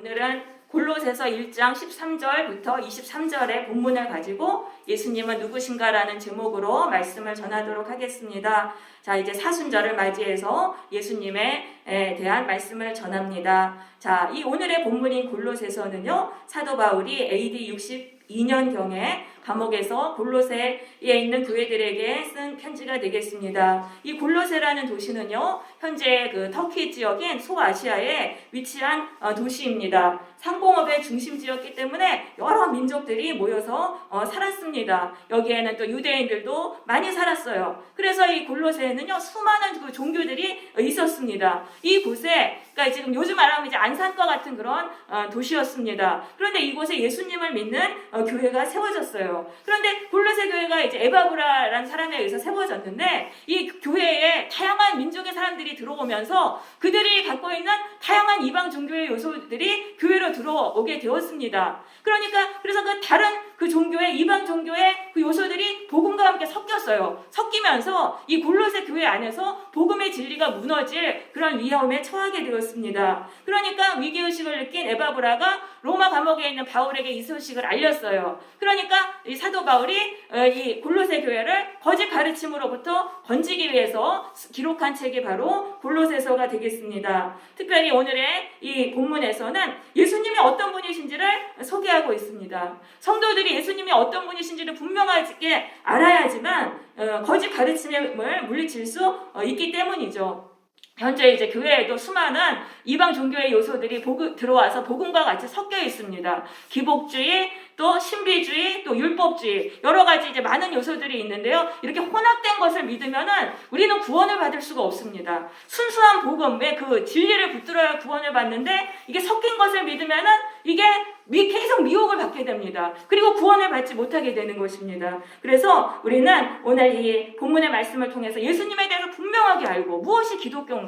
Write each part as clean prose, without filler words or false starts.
오늘은 골로새서 1장 13절부터 23절의 본문을 가지고 예수님은 누구신가라는 제목으로 말씀을 전하도록 하겠습니다. 자, 이제 사순절을 맞이해서 예수님에 대한 말씀을 전합니다. 자, 이 오늘의 본문인 골로새서는요, 사도 바울이 AD 62년경에 감옥에서 골로새에 있는 교회들에게 쓴 편지가 되겠습니다. 이 골로새라는 도시는요, 현재 그 터키 지역인 소아시아에 위치한 도시입니다. 상공업의 중심지였기 때문에 여러 민족들이 모여서 살았습니다. 여기에는 또 유대인들도 많이 살았어요. 그래서 이 골로새에는요, 수많은 그 종교들이 있었습니다. 이 곳에, 그러니까 지금 요즘 말하면 이제 안산과 같은 그런 도시였습니다. 그런데 이곳에 예수님을 믿는 교회가 세워졌어요. 그런데 골로새 교회가 이제 에바브라라는 사람에 의해서 세워졌는데, 이 교회에 다양한 민족의 사람들이 들어오면서 그들이 갖고 있는 다양한 이방 종교의 요소들이 교회로 들어오게 되었습니다. 그래서 그 다른 그 종교의 이방 종교의 그 요소들이 복음과 함께 섞였어요. 섞이면서 이 골로새 교회 안에서 복음의 진리가 무너질 그런 위험에 처하게 되었습니다. 그러니까 위기의식을 느낀 에바브라가 로마 감옥에 있는 바울에게 이 소식을 알렸어요. 그러니까 이 사도 바울이 이 골로새 교회를 거짓 가르침으로부터 건지기 위해서 기록한 책이 바로 골로새서가 되겠습니다. 특별히 오늘의 이 본문에서는 예수님이 어떤 분이신지를 소개하고 있습니다. 성도들이 예수님이 어떤 분이신지를 분명하게 알아야지만 거짓 가르침을 물리칠 수 있기 때문이죠. 현재 이제 교회에도 수많은 이방 종교의 요소들이 들어와서 복음과 같이 섞여 있습니다. 기복주의, 또 신비주의, 또 율법주의, 여러 가지 이제 많은 요소들이 있는데요. 이렇게 혼합된 것을 믿으면은 우리는 구원을 받을 수가 없습니다. 순수한 복음의 그 진리를 붙들어야 구원을 받는데, 이게 섞인 것을 믿으면은 이게 계속 미혹을 받게 됩니다. 그리고 구원을 받지 못하게 되는 것입니다. 그래서 우리는 오늘 이 본문의 말씀을 통해서 예수님에 대해서 분명하게 알고, 무엇이 기독교인가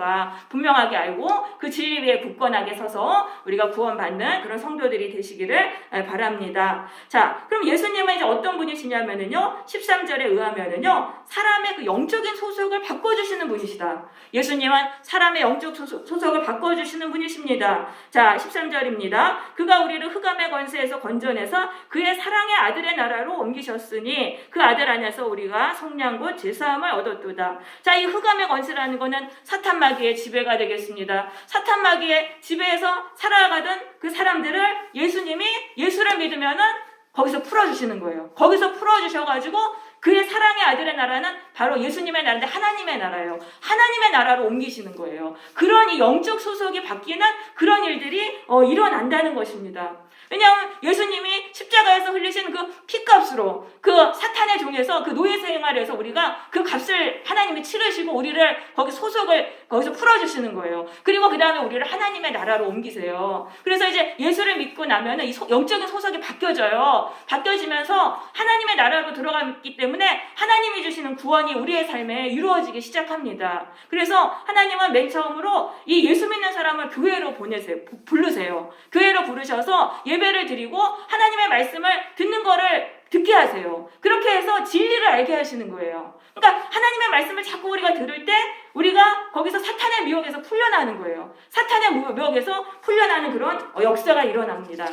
분명하게 알고 그 진리 위에 굳건하게 서서 우리가 구원받는 그런 성도들이 되시기를 바랍니다. 자, 그럼 예수님은 이제 어떤 분이시냐면은요, 13절에 의하면은요, 사람의 그 영적인 소속을 바꿔주시는 분이시다. 예수님은 사람의 영적 소속을 바꿔주시는 분이십니다. 자, 13절입니다. 그가 우리를 흑암의 권세에서 건져내서 그의 사랑의 아들의 나라로 옮기셨으니 그 아들 안에서 우리가 속량 곧 제사함을 얻었도다. 자, 이 흑암의 권세라는 것은 사탄 마귀의 지배가 되겠습니다. 사탄 마귀의 지배에서 살아가던 그 사람들을 예수를 믿으면은 거기서 풀어주시는 거예요. 거기서 풀어주셔가지고 그의 사랑의 아들의 나라는 바로 예수님의 나라인데 하나님의 나라예요. 하나님의 나라로 옮기시는 거예요. 그런 이 영적 소속이 바뀌는 그런 일들이 일어난다는 것입니다. 왜냐하면 예수님이 십자가에서 흘리신 그 피값으로 그 사탄의 종에서 그 노예 생활에서 우리가 그 값을 하나님이 치르시고 우리를 거기서 풀어주시는 거예요. 그리고 그 다음에 우리를 하나님의 나라로 옮기세요. 그래서 이제 예수를 믿고 나면은 이 영적인 소속이 바뀌어져요. 바뀌어지면서 하나님의 나라로 들어가기 때문에 하나님이 주시는 구원이 우리의 삶에 이루어지기 시작합니다. 그래서 하나님은 맨 처음으로 이 예수 믿는 사람을 교회로 부르세요. 교회로 부르셔서 예배를 드리고 하나님의 말씀을 듣는 거를 듣게 하세요. 그렇게 해서 진리를 알게 하시는 거예요. 그러니까 하나님의 말씀을 자꾸 우리가 들을 때 우리가 거기서 사탄의 미혹에서 풀려나는 거예요. 사탄의 미혹에서 풀려나는 그런 역사가 일어납니다.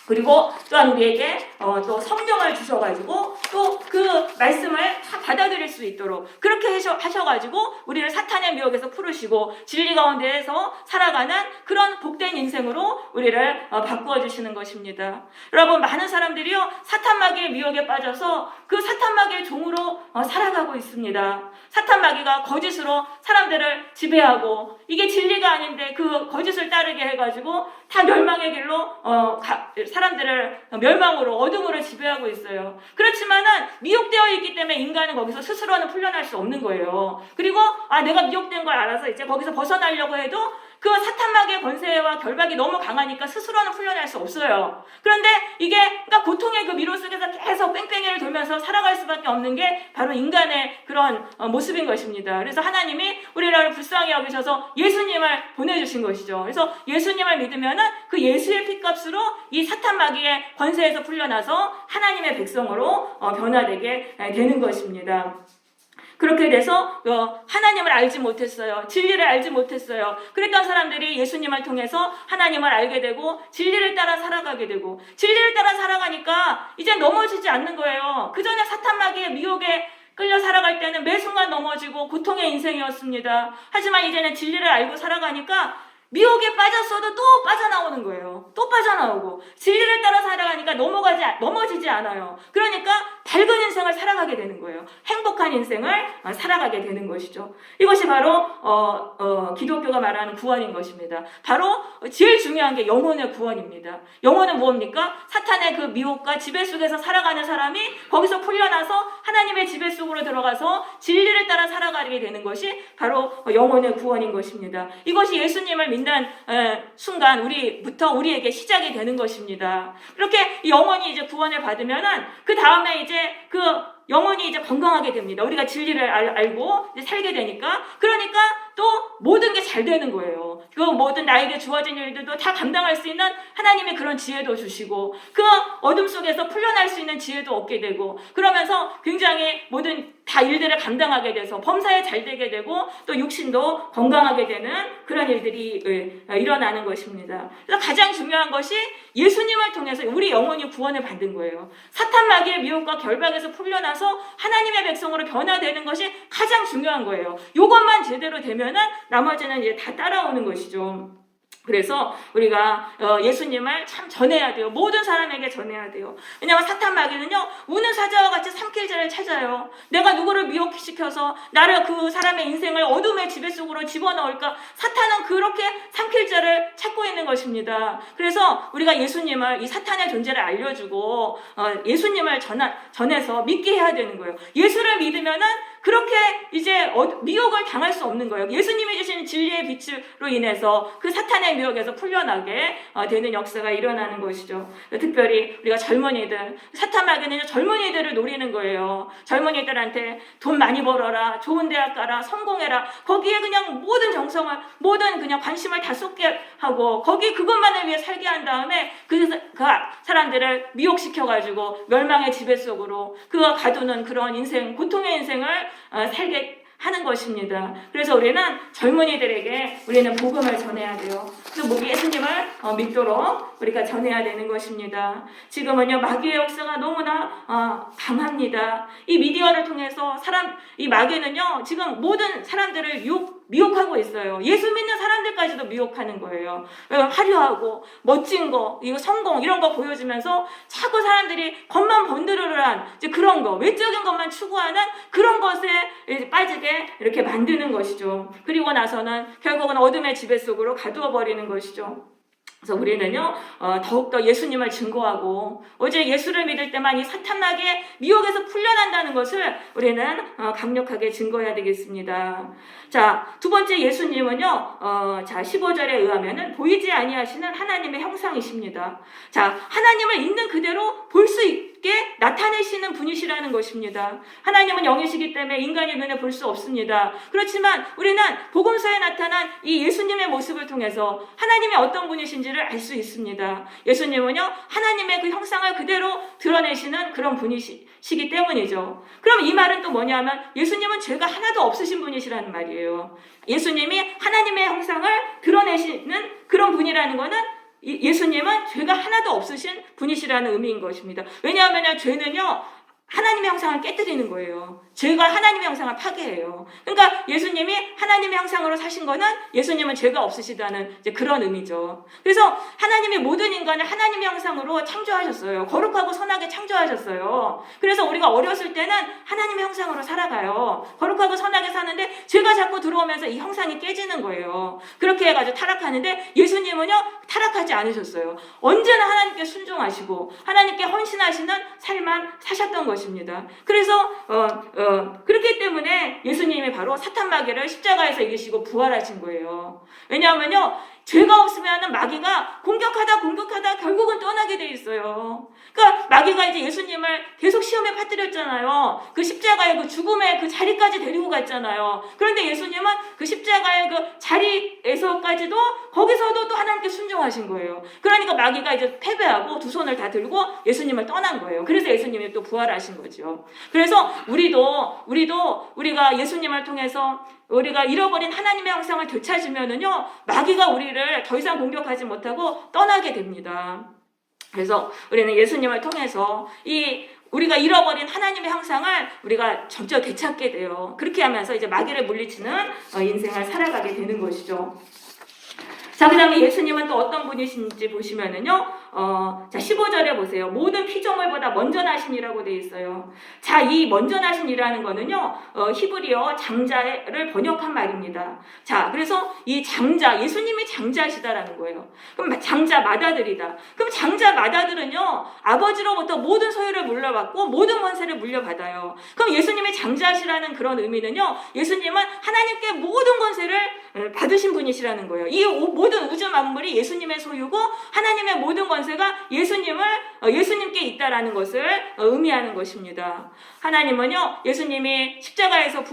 그리고 또한 우리에게 또 성령을 주셔가지고 또 그 말씀을 다 받아들일 수 있도록 그렇게 하셔가지고 우리를 사탄의 미혹에서 풀으시고 진리 가운데에서 살아가는 그런 복된 인생으로 우리를 바꾸어 주시는 것입니다. 여러분, 많은 사람들이요, 사탄 마귀의 미혹에 빠져서 그 사탄 마귀의 종으로 살아가고 있습니다. 사탄 마귀가 거짓으로 사람들을 지배하고 이게 진리가 아닌데 그 거짓을 따르게 해가지고 다 멸망의 길로 사람들을 멸망으로 어둠으로 지배하고 있어요. 그렇지만은 미혹되어 있기 때문에 인간은 거기서 스스로는 풀려날 수 없는 거예요. 그리고 내가 미혹된 걸 알아서 이제 거기서 벗어나려고 해도 그 사탄 마귀의 권세와 결박이 너무 강하니까 스스로는 풀려날 수 없어요. 그런데 이게 그러니까 고통의 그 미로 속에서 계속 뺑뺑이를 돌면서 살아갈 수밖에 없는 게 바로 인간의 그런 모습인 것입니다. 그래서 하나님이 우리를 불쌍히 여기셔서 예수님을 보내주신 것이죠. 그래서 예수님을 믿으면은 그 예수의 피값으로 이 사탄 마귀의 권세에서 풀려나서 하나님의 백성으로 변화되게 되는 것입니다. 그렇게 돼서 하나님을 알지 못했어요. 진리를 알지 못했어요. 그랬던 사람들이 예수님을 통해서 하나님을 알게 되고 진리를 따라 살아가게 되고, 진리를 따라 살아가니까 이제 넘어지지 않는 거예요. 그 전에 사탄 마귀의 미혹에 끌려 살아갈 때는 매 순간 넘어지고 고통의 인생이었습니다. 하지만 이제는 진리를 알고 살아가니까 미혹에 빠졌어도 또 빠져나오는 거예요. 또 빠져나오고, 진리를 따라 살아가니까 넘어지지 않아요. 그러니까 밝은 인생을 살아가게 되는 거예요. 행복한 인생을 살아가게 되는 것이죠. 이것이 바로 기독교가 말하는 구원인 것입니다. 바로 제일 중요한 게 영혼의 구원입니다. 영혼은 뭡니까? 사탄의 그 미혹과 지배 속에서 살아가는 사람이 거기서 풀려나서 하나님의 지배 속으로 들어가서 진리를 따라 살아가게 되는 것이 바로 영혼의 구원인 것입니다. 이것이 예수님을 믿는 순간 우리에게 시작이 되는 것입니다. 그렇게 영혼이 이제 구원을 받으면은 그 다음에 이제 그 영혼이 이제 건강하게 됩니다. 우리가 진리를 알고 이제 살게 되니까. 그러니까 또 모든 게 잘 되는 거예요. 그 모든 나에게 주어진 일들도 다 감당할 수 있는 하나님의 그런 지혜도 주시고, 그 어둠 속에서 풀려날 수 있는 지혜도 얻게 되고, 그러면서 굉장히 모든 다 일들을 감당하게 돼서 범사에 잘 되게 되고, 또 육신도 건강하게 되는 그런 일들이 일어나는 것입니다. 그래서 가장 중요한 것이 예수님을 통해서 우리 영혼이 구원을 받는 거예요. 사탄 마귀의 미혹과 결박에서 풀려나서 하나님의 백성으로 변화되는 것이 가장 중요한 거예요. 이것만 제대로 되면은 나머지는 이제 다 따라오는 것이죠. 그래서 우리가 예수님을 참 전해야 돼요. 모든 사람에게 전해야 돼요. 왜냐하면 사탄 마귀는요, 우는 사자와 같이 삼킬 자를 찾아요. 내가 누구를 미혹시켜서 나를 그 사람의 인생을 어둠의 지배 속으로 집어넣을까? 사탄은 그렇게 삼킬 자를 찾고 있는 것입니다. 그래서 우리가 예수님을, 이 사탄의 존재를 알려주고 예수님을 전해서 믿게 해야 되는 거예요. 예수를 믿으면은 그렇게 이제 미혹을 당할 수 없는 거예요. 예수님이 주신 진리의 빛으로 인해서 그 사탄의 미혹에서 풀려나게 되는 역사가 일어나는 것이죠. 특별히 우리가 젊은이들, 사탄 마귀는 젊은이들을 노리는 거예요. 젊은이들한테 돈 많이 벌어라, 좋은 대학 가라, 성공해라, 거기에 그냥 모든 정성을, 모든 그냥 관심을 다 쏟게 하고, 거기 그것만을 위해 살게 한 다음에 그 사람들을 미혹시켜가지고 멸망의 지배 속으로 그가 가두는 그런 인생, 고통의 인생을 살게 하는 것입니다. 그래서 우리는 젊은이들에게 우리는 복음을 전해야 돼요. 그래서 우리 예수님을 믿도록 우리가 전해야 되는 것입니다. 지금은요, 마귀의 역사가 너무나 강합니다. 이 미디어를 통해서 이 마귀는요, 지금 모든 사람들을 미혹하고 있어요. 예수 믿는 사람들까지도 미혹하는 거예요. 화려하고 멋진 거, 이거 성공 이런 거 보여주면서 자꾸 사람들이 겉만 번드르르한 이제 그런 거, 외적인 것만 추구하는 그런 것에 빠지게 이렇게 만드는 것이죠. 그리고 나서는 결국은 어둠의 지배 속으로 가두어 버리는 것이죠. 그래서 우리는요, 더욱더 예수님을 증거하고, 어제 예수를 믿을 때만 이 사탄 마귀의 미혹에서 풀려난다는 것을 우리는 강력하게 증거해야 되겠습니다. 자, 두 번째 예수님은요, 15절에 의하면은 보이지 아니하시는 하나님의 형상이십니다. 자, 하나님을 있는 그대로 볼 수 있게 나타내시는 분이시라는 것입니다. 하나님은 영이시기 때문에 인간의 눈에 볼 수 없습니다. 그렇지만 우리는 복음서에 나타난 이 예수님의 모습을 통해서 하나님이 어떤 분이신지를 알 수 있습니다. 예수님은요, 하나님의 그 형상을 그대로 드러내시는 그런 분이시기 때문이죠. 그럼 이 말은 또 뭐냐면 예수님은 죄가 하나도 없으신 분이시라는 말이에요. 예수님이 하나님의 형상을 드러내시는 그런 분이라는 거는 예수님은 죄가 하나도 없으신 분이시라는 의미인 것입니다. 왜냐하면 죄는요, 하나님의 형상을 깨뜨리는 거예요. 죄가 하나님의 형상을 파괴해요. 그러니까 예수님이 하나님의 형상으로 사신 거는 예수님은 죄가 없으시다는 이제 그런 의미죠. 그래서 하나님이 모든 인간을 하나님의 형상으로 창조하셨어요. 거룩하고 선하게 창조하셨어요. 그래서 우리가 어렸을 때는 하나님의 형상으로 살아가요. 거룩하고 선하게 사는데 죄가 자꾸 들어오면서 이 형상이 깨지는 거예요. 그렇게 해가지고 타락하는데 예수님은요, 타락하지 않으셨어요. 언제나 하나님께 순종하시고 하나님께 헌신하시는 삶만 사셨던 것입니다. 그래서 그렇기 때문에 예수님이 바로 사탄 마귀를 십자가에서 이기시고 부활하신 거예요. 왜냐하면요, 죄가 없으면 마귀가 공격하다 결국은 떠나게 돼 있어요. 그러니까 마귀가 이제 예수님을 계속 시험에 빠뜨렸잖아요. 그 십자가의 그 죽음의 그 자리까지 데리고 갔잖아요. 그런데 예수님은 그 십자가의 그 자리에서까지도 거기서도 또 하나님께 순종하신 거예요. 그러니까 마귀가 이제 패배하고 두 손을 다 들고 예수님을 떠난 거예요. 그래서 예수님이 또 부활하신 거죠. 그래서 우리가 예수님을 통해서 우리가 잃어버린 하나님의 형상을 되찾으면은요, 마귀가 우리를 더 이상 공격하지 못하고 떠나게 됩니다. 그래서 우리는 예수님을 통해서 우리가 잃어버린 하나님의 형상을 우리가 점점 되찾게 돼요. 그렇게 하면서 이제 마귀를 물리치는 인생을 살아가게 되는 것이죠. 자, 그 다음에 예수님은 또 어떤 분이신지 보시면은요, 자, 15절에 보세요. 모든 피조물보다 먼저 나신이라고 되어 있어요. 자, 이 먼저 나신이라는 거는요, 히브리어 장자를 번역한 말입니다. 자, 그래서 이 장자, 예수님이 장자시다라는 거예요. 그럼 장자 맏아들이다. 그럼 장자 맏아들은요, 아버지로부터 모든 소유를 물려받고 모든 권세를 물려받아요. 그럼 예수님이 장자시라는 그런 의미는요, 예수님은 하나님께 모든 권세를 받으신 분이시라는 거예요. 이 모든 우주 만물이 예수님의 소유고 하나님의 모든 권세가 예수님께 있다라는 것을 의미하는 것입니다. 하나님은요, 예수님이 십자가에서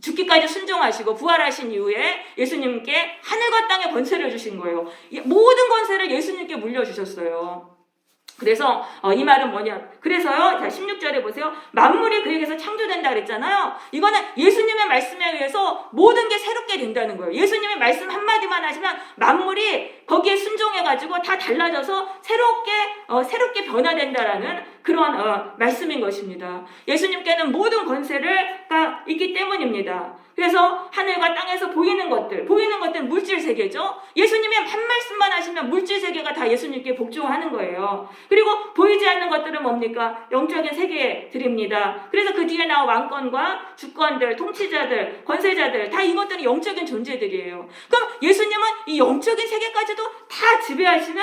죽기까지 순종하시고 부활하신 이후에 예수님께 하늘과 땅의 권세를 주신 거예요. 모든 권세를 예수님께 물려주셨어요. 그래서 이 말은 뭐냐? 그래서요, 자 16절에 보세요. 만물이 그에게서 창조된다 그랬잖아요. 이거는 예수님의 말씀에 의해서 모든 게 새롭게 된다는 거예요. 예수님의 말씀 한마디만 하시면 만물이 거기에 순종해가지고 다 달라져서 새롭게 변화된다라는 그런 말씀인 것입니다. 예수님께는 모든 권세가 있기 때문입니다. 그래서 하늘과 땅에서 보이는 것들 물질 세계죠. 예수님이 한 말씀만 하시면 물질 세계가 다 예수님께 복종하는 거예요. 그리고 보이지 않는 것들은 뭡니까? 영적인 세계들입니다. 그래서 그 뒤에 나온 왕권과 주권들, 통치자들, 권세자들 다 이것들은 영적인 존재들이에요. 그럼 예수님은 이 영적인 세계까지도 다 지배하시는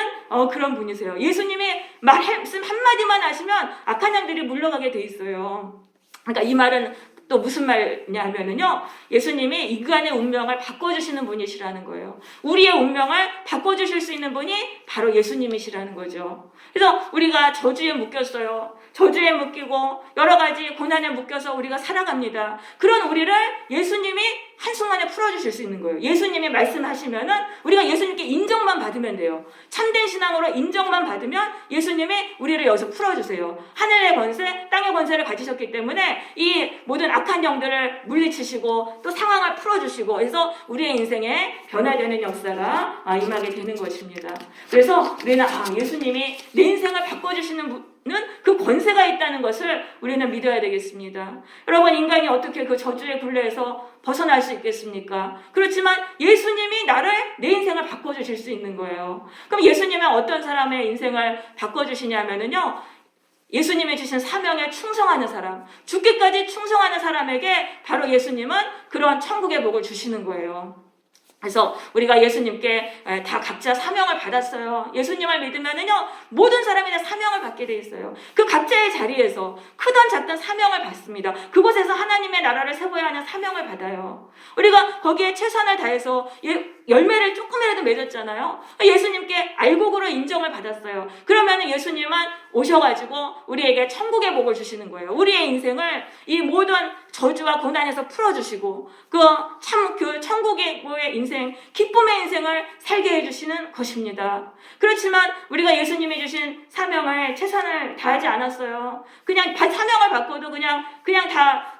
그런 분이세요. 예수님이 말씀 한마디만 하시면 악한 영들이 물러가게 돼 있어요. 그러니까 이 말은 또 무슨 말이냐면은요, 예수님이 인간의 운명을 바꿔주시는 분이시라는 거예요. 우리의 운명을 바꿔주실 수 있는 분이 바로 예수님이시라는 거죠. 그래서 우리가 저주에 묶였어요. 저주에 묶이고 여러 가지 고난에 묶여서 우리가 살아갑니다. 그런 우리를 예수님이 한순간에 풀어주실 수 있는 거예요. 예수님이 말씀하시면은 우리가 예수님께 인정만 받으면 돼요. 참된 신앙으로 인정만 받으면 예수님이 우리를 여기서 풀어주세요. 하늘의 권세, 땅의 권세를 가지셨기 때문에 이 모든 악한 영들을 물리치시고 또 상황을 풀어주시고 그래서 우리의 인생에 변화되는 역사가 임하게 되는 것입니다. 그래서 우리는 예수님이 내 인생을 바꿔주시는 분은 그 권세가 있다는 것을 우리는 믿어야 되겠습니다. 여러분, 인간이 어떻게 그 저주의 굴레에서 벗어날 수 있겠습니까? 그렇지만 예수님이 내 인생을 바꿔주실 수 있는 거예요. 그럼 예수님은 어떤 사람의 인생을 바꿔주시냐면요, 예수님이 주신 사명에 충성하는 사람, 죽기까지 충성하는 사람에게 바로 예수님은 그런 천국의 복을 주시는 거예요. 그래서 우리가 예수님께 다 각자 사명을 받았어요. 예수님을 믿으면은요, 모든 사람이 다 사명을 받게 돼 있어요. 그 각자의 자리에서 크든 작든 사명을 받습니다. 그곳에서 하나님의 나라를 세워야 하는 사명을 받아요. 우리가 거기에 최선을 다해서 열매를 조금이라도 맺었잖아요. 예수님께 알곡으로 인정을 받았어요. 그러면은 예수님은 오셔가지고 우리에게 천국의 복을 주시는 거예요. 우리의 인생을 이 모든 저주와 고난에서 풀어주시고 그 천국의 인생, 기쁨의 인생을 살게 해주시는 것입니다. 그렇지만 우리가 예수님이 주신 사명을 최선을 다하지 않았어요. 그냥 사명을 받고도 그냥 다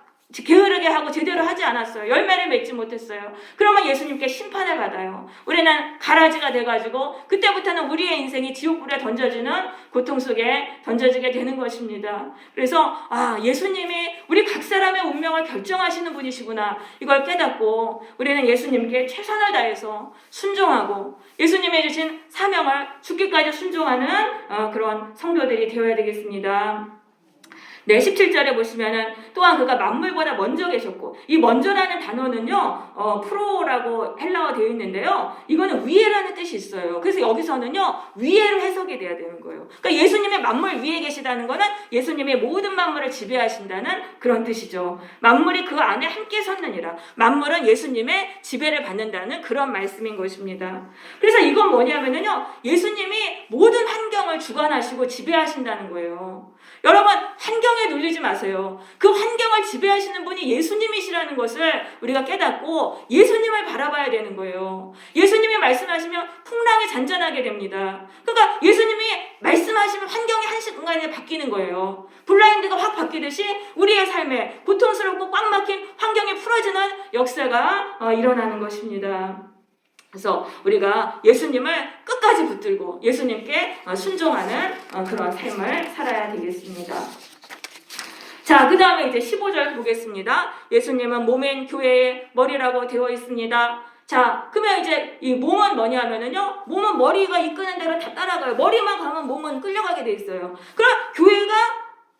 게으르게 하고 제대로 하지 않았어요. 열매를 맺지 못했어요. 그러면 예수님께 심판을 받아요. 우리는 가라지가 돼가지고 그때부터는 우리의 인생이 지옥불에 던져지는 고통 속에 던져지게 되는 것입니다. 그래서 예수님이 우리 각 사람의 운명을 결정하시는 분이시구나, 이걸 깨닫고 우리는 예수님께 최선을 다해서 순종하고 예수님이 주신 사명을 죽기까지 순종하는 그런 성도들이 되어야 되겠습니다. 네, 17절에 보시면은 또한 그가 만물보다 먼저 계셨고, 이 먼저라는 단어는요, 프로라고 헬라어 되어 있는데요, 이거는 위에라는 뜻이 있어요. 그래서 여기서는요, 위에로 해석이 돼야 되는 거예요. 그러니까 예수님의 만물 위에 계시다는 거는 예수님의 모든 만물을 지배하신다는 그런 뜻이죠. 만물이 그 안에 함께 섰느니라. 만물은 예수님의 지배를 받는다는 그런 말씀인 것입니다. 그래서 이건 뭐냐면요, 예수님이 모든 환경을 주관하시고 지배하신다는 거예요. 여러분, 환경에 눌리지 마세요. 그 환경을 지배하시는 분이 예수님이시라는 것을 우리가 깨닫고 예수님을 바라봐야 되는 거예요. 예수님이 말씀하시면 풍랑이 잔잔하게 됩니다. 그러니까 예수님이 말씀하시면 환경이 한순간에 바뀌는 거예요. 블라인드가 확 바뀌듯이 우리의 삶에 고통스럽고 꽉 막힌 환경이 풀어지는 역사가 일어나는 것입니다. 그래서 우리가 예수님을 끝까지 붙들고 예수님께 순종하는 그런 삶을 살아야 되겠습니다. 자, 그 다음에 이제 15절 보겠습니다. 예수님은 몸인 교회의 머리라고 되어 있습니다. 자, 그러면 이제 이 몸은 뭐냐면은요, 몸은 머리가 이끄는 대로 다 따라가요. 머리만 가면 몸은 끌려가게 돼 있어요. 그럼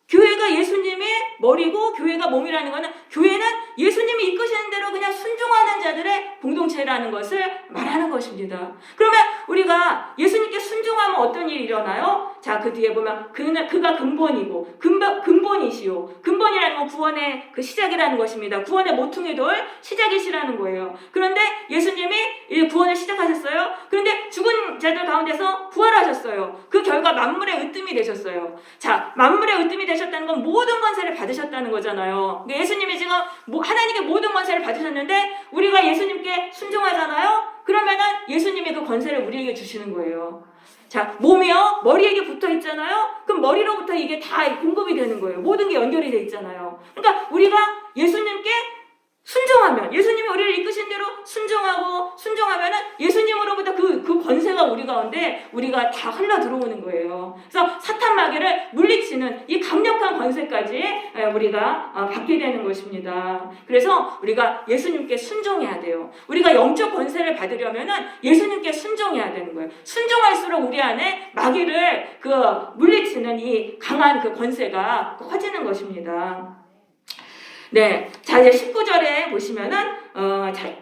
교회가 예수님의 머리고 교회가 몸이라는 거는, 교회는 예수님이 이끄시는 대로 그냥 순종하는 자들의 공동체라는 것을 말하는 것입니다. 그러면 우리가 예수님께 순종하면 어떤 일이 일어나요? 자, 그 뒤에 보면 그가 근본이고 근본이시오. 근본이라는 건 구원의 그 시작이라는 것입니다. 구원의 모퉁이 돌 시작이시라는 거예요. 그런데 예수님이 구원을 시작하셨어요. 그런데 죽은 자들 가운데서 부활하셨어요. 그 결과 만물의 으뜸이 되셨어요. 자, 만물의 으뜸이 되셨다는 건 모든 권세를 받으셨다는 거잖아요. 예수님이 지금 하나님께 모든 권세를 받으셨는데 우리가 예수님께 순종하잖아요. 그러면은 예수님이 그 권세를 우리에게 주시는 거예요. 자, 몸이요, 머리에게 붙어 있잖아요. 그럼 머리로부터 이게 다 공급이 되는 거예요. 모든 게 연결이 돼 있잖아요. 그러니까 우리가 예수님께 순종하면, 예수님이 우리를 이끄신 대로 순종하면은 예수님으로부터 그 권세가 우리 가운데 우리가 다 흘러 들어오는 거예요. 그래서 사탄 마귀를 물리치는 이 강력한 권세까지 우리가 받게 되는 것입니다. 그래서 우리가 예수님께 순종해야 돼요. 우리가 영적 권세를 받으려면은 예수님께 순종해야 되는 거예요. 순종할수록 우리 안에 마귀를 물리치는 이 강한 그 권세가 커지는 것입니다. 네. 자, 이제 19절에 보시면은,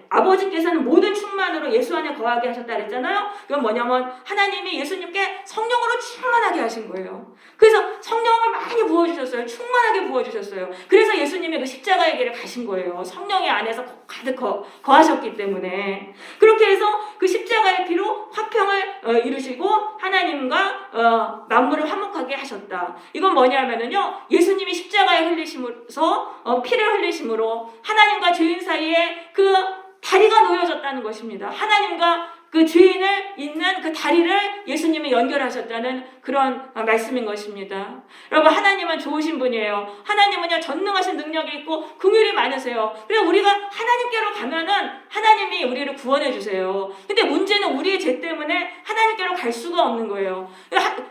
아버지께서는 모든 충만으로 예수 안에 거하게 하셨다 그랬잖아요. 그건 뭐냐면, 하나님이 예수님께 성령으로 충만하게 하신 거예요. 그래서 성령을 많이 부어주셨어요. 충만하게 부어주셨어요. 그래서 예수님이 그 십자가의 길을 가신 거예요. 성령의 안에서 가득 거하셨기 때문에. 그렇게 해서 그 십자가의 피로 화평을 이루시고, 하나님과 만물을 화목하게 하셨다. 이건 뭐냐면은요, 예수님이 십자가에 흘리심으로써 피를 흘리심으로 하나님과 죄인 사이에 그 다리가 놓여졌다는 것입니다. 하나님과 그 죄인을 잇는 그 다리를 예수님이 연결하셨다는 그런 말씀인 것입니다. 여러분, 하나님은 좋으신 분이에요. 하나님은요, 전능하신 능력이 있고 긍휼이 많으세요. 그래서 우리가 하나님께로 가면은 하나님이 우리를 구원해 주세요. 근데 문제는 우리의 죄 때문에 하나님께로 갈 수가 없는 거예요.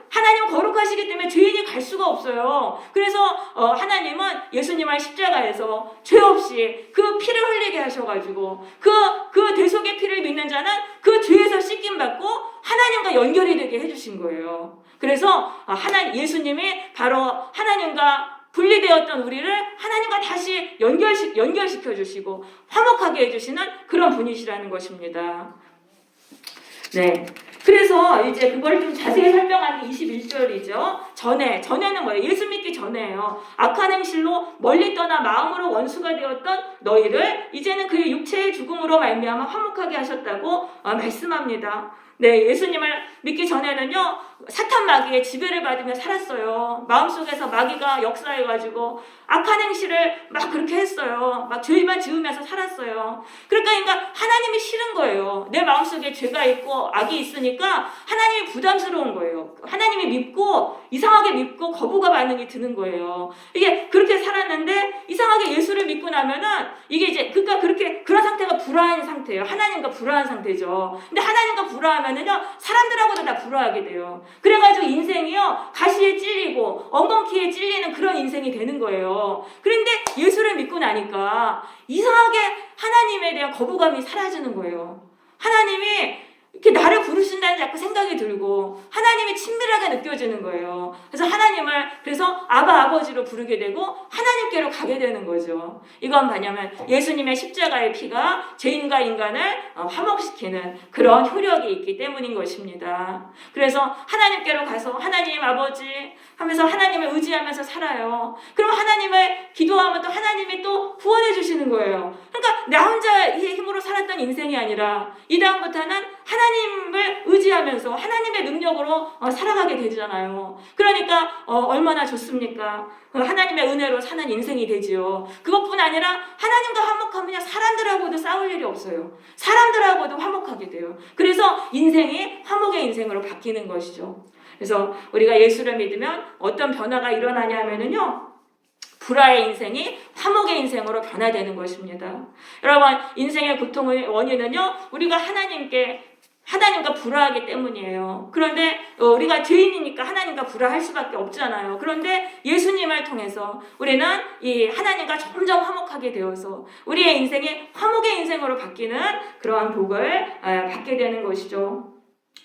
하나님은 거룩하시기 때문에 죄인이 갈 수가 없어요. 그래서 하나님은 예수님을 십자가에서 죄 없이 그 피를 흘리게 하셔가지고 그 대속의 피를 믿는 자는 그 죄에서 씻김 받고 하나님과 연결이 되게 해주신 거예요. 그래서 예수님이 바로 하나님과 분리되었던 우리를 하나님과 다시 연결시켜 주시고 화목하게 해주시는 그런 분이시라는 것입니다. 네. 그래서 이제 그걸 좀 자세히 설명하는 게 21절이죠. 전에는 뭐예요? 예수 믿기 전에요. 악한 행실로 멀리 떠나 마음으로 원수가 되었던 너희를 이제는 그의 육체의 죽음으로 말미암아 화목하게 하셨다고 말씀합니다. 네, 예수님을 믿기 전에는요, 사탄 마귀의 지배를 받으며 살았어요. 마음속에서 마귀가 역사해가지고 악한 행실을 막 그렇게 했어요. 막 죄만 지으면서 살았어요. 그러니까 하나님이 싫은 거예요. 내 마음속에 죄가 있고 악이 있으니까 하나님이 부담스러운 거예요. 하나님이 이상하게 믿고 거부가 반응이 드는 거예요. 이게 그렇게 살았는데 이상하게 예수를 믿고 나면은 이게 이제 그런 상태가 불화한 상태예요. 하나님과 불화한 상태죠. 근데 하나님과 불화하면은요, 사람들하고도 다 불화하게 돼요. 그래가지고 인생이요, 가시에 찔리고 엉겅퀴에 찔리는 그런 인생이 되는 거예요. 그런데 예수를 믿고 나니까 이상하게 하나님에 대한 거부감이 사라지는 거예요. 하나님이 이렇게 나를 부르신다는 자꾸 생각이 들고, 하나님이 하나님이 친밀하게 느껴지는 거예요. 그래서 하나님을 그래서 아버지로 부르게 되고 하나님께로 가게 되는 거죠. 이건 뭐냐면 예수님의 십자가의 피가 죄인과 인간을 화목시키는 그런 효력이 있기 때문인 것입니다. 그래서 하나님께로 가서 하나님 아버지 하면서 하나님을 의지하면서 살아요. 그럼 하나님을 기도하면 또 하나님이 또 구원해 주시는 거예요. 그러니까 나 혼자의 힘으로 살았던 인생이 아니라 이 다음부터는 하나님을 의지하면서 하나님의 능력으로 살아가게 되잖아요. 그러니까 얼마나 좋습니까? 하나님의 은혜로 사는 인생이 되지요. 그것뿐 아니라 하나님과 화목하면 사람들하고도 싸울 일이 없어요. 사람들하고도 화목하게 돼요. 그래서 인생이 화목의 인생으로 바뀌는 것이죠. 그래서 우리가 예수를 믿으면 어떤 변화가 일어나냐면요. 불화의 인생이 화목의 인생으로 변화되는 것입니다. 여러분, 인생의 고통의 원인은요, 우리가 하나님과 불화하기 때문이에요. 그런데 우리가 죄인이니까 하나님과 불화할 수밖에 없잖아요. 그런데 예수님을 통해서 우리는 이 하나님과 점점 화목하게 되어서 우리의 인생이 화목의 인생으로 바뀌는 그러한 복을 받게 되는 것이죠.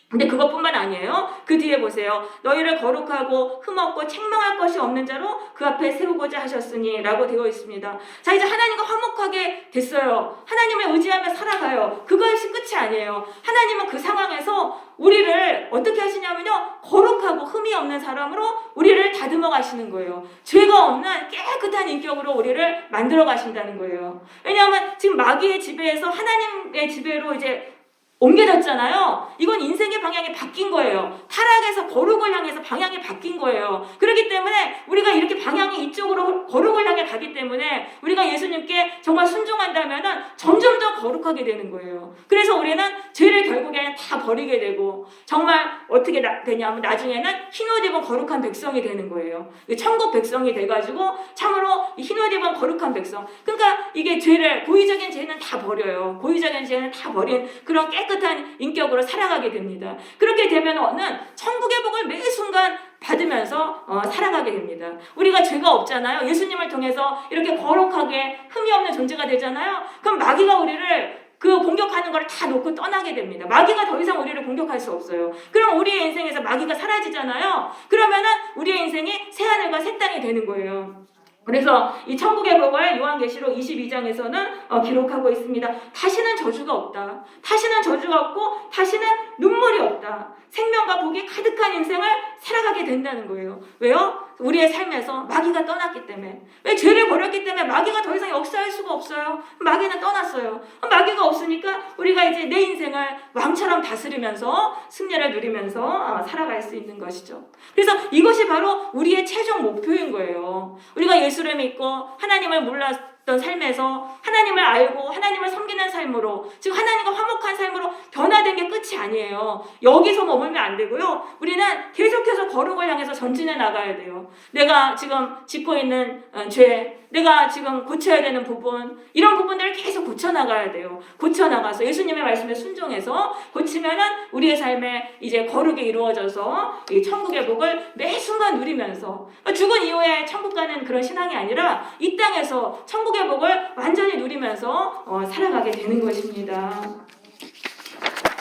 근데 그것뿐만 아니에요. 그 뒤에 보세요. 너희를 거룩하고 흠없고 책망할 것이 없는 자로 그 앞에 세우고자 하셨으니 라고 되어 있습니다. 자, 이제 하나님과 화목하게 됐어요. 하나님을 의지하며 살아가요. 그것이 끝이 아니에요. 하나님은 그 상황에서 우리를 어떻게 하시냐면요. 거룩하고 흠이 없는 사람으로 우리를 다듬어 가시는 거예요. 죄가 없는 깨끗한 인격으로 우리를 만들어 가신다는 거예요. 왜냐하면 지금 마귀의 지배에서 하나님의 지배로 이제 옮겨졌잖아요. 이건 인생의 방향이 바뀐 거예요. 타락에서 거룩을 향해서 방향이 바뀐 거예요. 그렇기 때문에 우리가 이렇게 방향이 이쪽으로 거룩을 향해 가기 때문에 우리가 예수님께 정말 순종한다면 점점 더 거룩하게 되는 거예요. 그래서 우리는 죄를 결국에는 다 버리게 되고 정말 어떻게 되냐면 나중에는 흰옷 입은 거룩한 백성이 되는 거예요. 천국 백성이 돼가지고 참으로 흰옷 입은 거룩한 백성. 그러니까 이게 고의적인 죄는 다 버려요. 고의적인 죄는 다 버린 그런 깨끗한 인격으로 살아가게 됩니다. 그렇게 되면은 천국의 복을 매 순간 받으면서 살아가게 됩니다. 우리가 죄가 없잖아요. 예수님을 통해서 이렇게 거룩하게 흠이 없는 존재가 되잖아요. 그럼 마귀가 우리를 공격하는 걸 다 놓고 떠나게 됩니다. 마귀가 더 이상 우리를 공격할 수 없어요. 그럼 우리의 인생에서 마귀가 사라지잖아요. 그러면은 우리의 인생이 새하늘과 새 땅이 되는 거예요. 그래서 이 천국의 복을 요한계시록 22장에서는 기록하고 있습니다. 다시는 저주가 없다. 다시는 저주가 없고 다시는 눈물이 없다. 생명과 복이 가득한 인생을 살아가게 된다는 거예요. 왜요? 우리의 삶에서 마귀가 떠났기 때문에. 왜? 죄를 버렸기 때문에 마귀가 더 이상 역사할 수가 없어요. 마귀는 떠났어요. 마귀가 없으니까 우리가 이제 내 인생을 왕처럼 다스리면서 승리를 누리면서 살아갈 수 있는 것이죠. 그래서 이것이 바로 우리의 최종 목표인 거예요. 우리가 예수를 믿고 하나님을 몰랐던 삶에서 하나님을 알고 하나님을 섬기는 삶으로 지금 하나님과 화목한 삶으로 변화된 게 끝이 아니에요. 여기서 머물면 안 되고요. 우리는 계속해서 거룩을 향해서 전진해 나가야 돼요. 내가 지금 짓고 있는 죄, 내가 지금 고쳐야 되는 부분, 이런 부분들을 계속 고쳐나가야 돼요. 고쳐나가서 예수님의 말씀에 순종해서 고치면은 우리의 삶에 이제 거룩이 이루어져서 이 천국의 복을 매 순간 누리면서 죽은 이후에 천국 가는 그런 신앙이 아니라 이 땅에서 천국의 복을 완전히 누리면서 살아가게 되는 것입니다.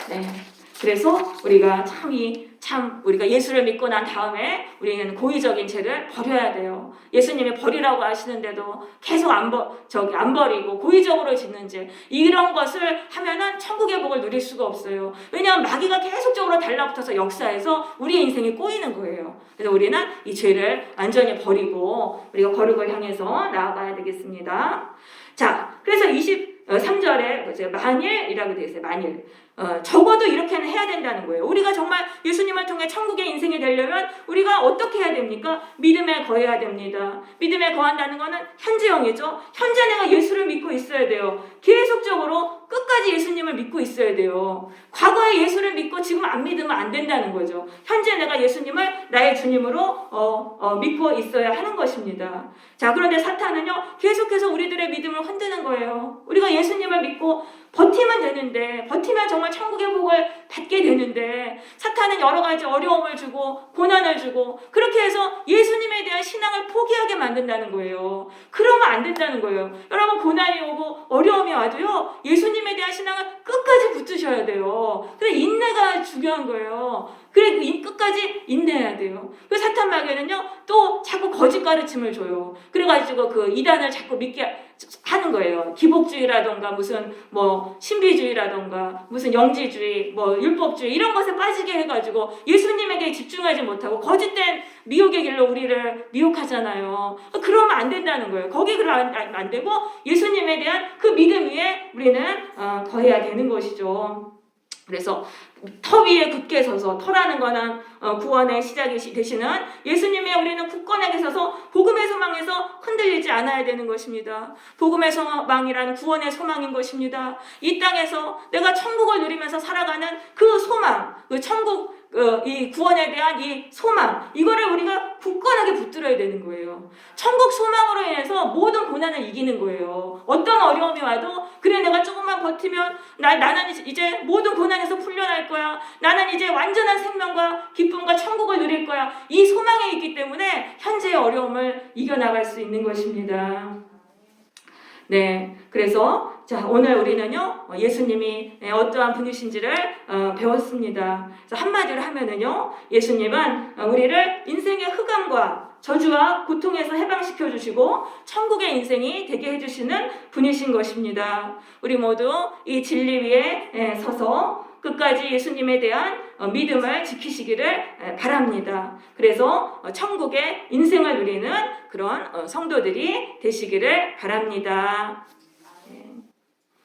네. 그래서 우리가 우리가 예수를 믿고 난 다음에 우리는 고의적인 죄를 버려야 돼요. 예수님이 버리라고 하시는데도 계속 안 버리고 고의적으로 짓는 죄, 이런 것을 하면은 천국의 복을 누릴 수가 없어요. 왜냐하면 마귀가 계속적으로 달라붙어서 역사에서 우리의 인생이 꼬이는 거예요. 그래서 우리는 이 죄를 완전히 버리고 우리가 거룩을 향해서 나아가야 되겠습니다. 자, 그래서 23절에 만일이라고 되어 있어요. 만일. 적어도 이렇게는 해야 된다는 거예요. 우리가 정말 예수님을 통해 천국의 인생이 되려면 우리가 어떻게 해야 됩니까? 믿음에 거해야 됩니다. 믿음에 거한다는 것은 현재형이죠. 현재 내가 예수를 믿고 있어야 돼요. 계속적으로 끝까지 예수님을 믿고 있어야 돼요. 과거에 예수를 믿고 지금 안 믿으면 안 된다는 거죠. 현재 내가 예수님을 나의 주님으로 믿고 있어야 하는 것입니다. 자, 그런데 사탄은요, 계속해서 우리들의 믿음을 흔드는 거예요. 우리가 예수님을 믿고 버티면 되는데, 버티면 정말 천국의 복을 받게 되는데, 사탄은 여러 가지 어려움을 주고 고난을 주고 그렇게 해서 예수님에 대한 신앙을 포기하게 만든다는 거예요. 그러면 안 된다는 거예요. 여러분, 고난이 오고 어려움이 와도요, 예수님에 대한 신앙을 끝까지 붙드셔야 돼요. 그래서 인내가 중요한 거예요. 그래 끝까지 인내해야 돼요. 그 사탄 마귀는요 또 자꾸 거짓 가르침을 줘요. 그래가지고 그 이단을 자꾸 믿게 하는 거예요. 기복주의라던가 무슨 뭐 신비주의라던가 무슨 영지주의, 뭐 율법주의 이런 것에 빠지게 해가지고 예수님에게 집중하지 못하고 거짓된 미혹의 길로 우리를 미혹하잖아요. 그러면 안 된다는 거예요. 거기 그러면 안 되고 예수님에 대한 그 믿음 위에 우리는 거해야 되는 것이죠. 그래서 터 위에 굳게 서서, 터라는 거는 구원의 시작이 되시는 예수님의 우리는 굳건하게 서서 복음의 소망에서 흔들리지 않아야 되는 것입니다. 복음의 소망이란 구원의 소망인 것입니다. 이 땅에서 내가 천국을 누리면서 살아가는 그 소망, 그 천국, 이 구원에 대한 이 소망, 이거를 우리가 굳건하게 붙들어야 되는 거예요. 천국 소망으로 인해서 모든 고난을 이기는 거예요. 어떤 어려움이 와도 그래 내가 조금만 버티면 나는 이제 모든 고난에서 풀려날 거야. 나는 이제 완전한 생명과 기쁨과 천국을 누릴 거야. 이 소망이 있기 때문에 현재의 어려움을 이겨나갈 수 있는 것입니다. 네, 그래서 자 오늘 우리는요 예수님이 어떠한 분이신지를 배웠습니다. 그래서 한마디로 하면은요 예수님은 우리를 인생의 흑암과 저주와 고통에서 해방시켜 주시고 천국의 인생이 되게 해주시는 분이신 것입니다. 우리 모두 이 진리 위에 서서 끝까지 예수님에 대한 믿음을 지키시기를 바랍니다. 그래서 천국의 인생을 누리는 그런 성도들이 되시기를 바랍니다.